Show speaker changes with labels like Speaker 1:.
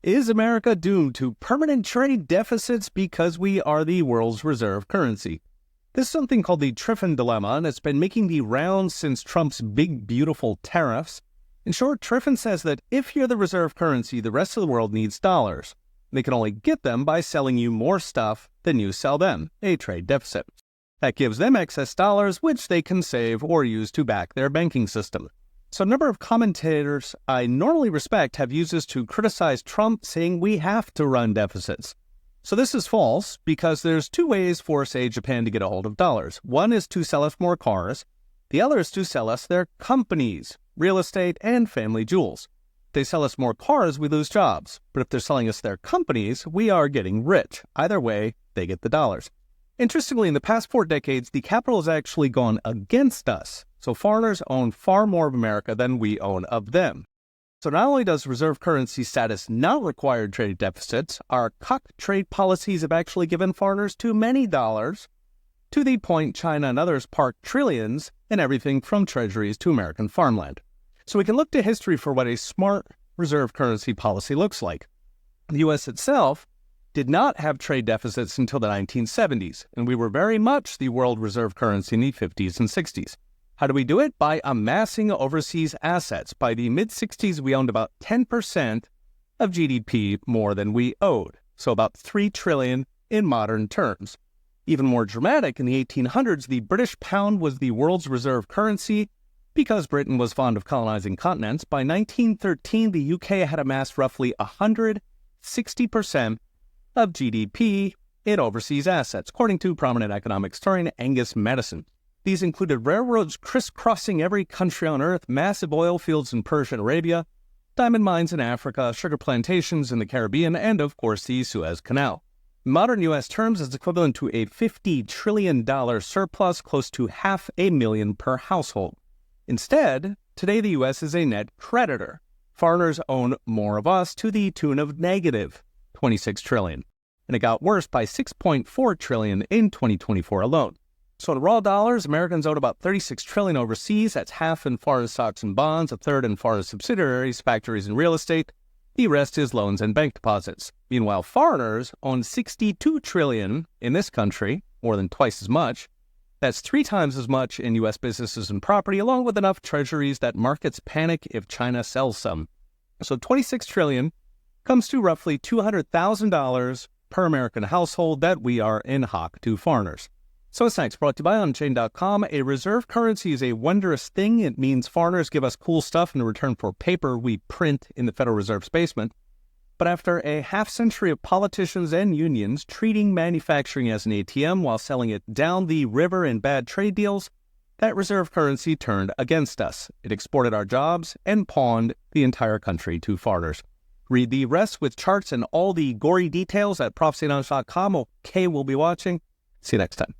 Speaker 1: Is America doomed to permanent trade deficits because we are the world's reserve currency? This is something called the Triffin dilemma, and it's been making the rounds since Trump's big, beautiful tariffs. In short, Triffin says that if you're the reserve currency, the rest of the world needs dollars. They can only get them by selling you more stuff than you sell them, a trade deficit. That gives them excess dollars, which they can save or use to back their banking system. So a number of commentators I normally respect have used this to criticize Trump, saying we have to run deficits. So this is false, because there's two ways for, say, Japan to get a hold of dollars. One is to sell us more cars. The other is to sell us their companies, real estate, and family jewels. If they sell us more cars, we lose jobs. But if they're selling us their companies, we are getting rich. Either way, they get the dollars. Interestingly, in the past 4 decades, the capital has actually gone against us. So foreigners own far more of America than we own of them. So not only does reserve currency status not require trade deficits, our cock trade policies have actually given foreigners too many dollars, to the point China and others park trillions in everything from treasuries to American farmland. So we can look to history for what a smart reserve currency policy looks like. The U.S. itself did not have trade deficits until the 1970s, and we were very much the world reserve currency in the 50s and 60s. How do we do it? By amassing overseas assets. By the mid-60s, we owned about 10% of GDP more than we owed, so about $3 trillion in modern terms. Even more dramatic, in the 1800s, the British pound was the world's reserve currency because Britain was fond of colonizing continents. By 1913, the UK had amassed roughly 160% of GDP in overseas assets, according to prominent economic historian Angus Maddison. These included railroads crisscrossing every country on Earth, massive oil fields in Persia and Arabia, diamond mines in Africa, sugar plantations in the Caribbean, and of course the Suez Canal. In modern U.S. terms, it's equivalent to a $50 trillion surplus, close to $500,000 per household. Instead, today the U.S. is a net creditor. Foreigners own more of us to the tune of negative $26 trillion, and it got worse by $6.4 trillion in 2024 alone. So in raw dollars, Americans owed about $36 trillion overseas. That's half in foreign stocks and bonds, a third in foreign subsidiaries, factories, and real estate. The rest is loans and bank deposits. Meanwhile, foreigners own $62 trillion in this country, more than twice as much. That's 3 times as much in U.S. businesses and property, along with enough treasuries that markets panic if China sells some. So $26 trillion comes to roughly $200,000 per American household that we are in hock to foreigners. So what's next? Brought to you by OnChain.com. A reserve currency is a wondrous thing. It means foreigners give us cool stuff in return for paper we print in the Federal Reserve's basement. But after a half-century of politicians and unions treating manufacturing as an ATM while selling it down the river in bad trade deals, that reserve currency turned against us. It exported our jobs and pawned the entire country to foreigners. Read the rest with charts and all the gory details at ProfSatanOnch.com. Okay, we'll be watching. See you next time.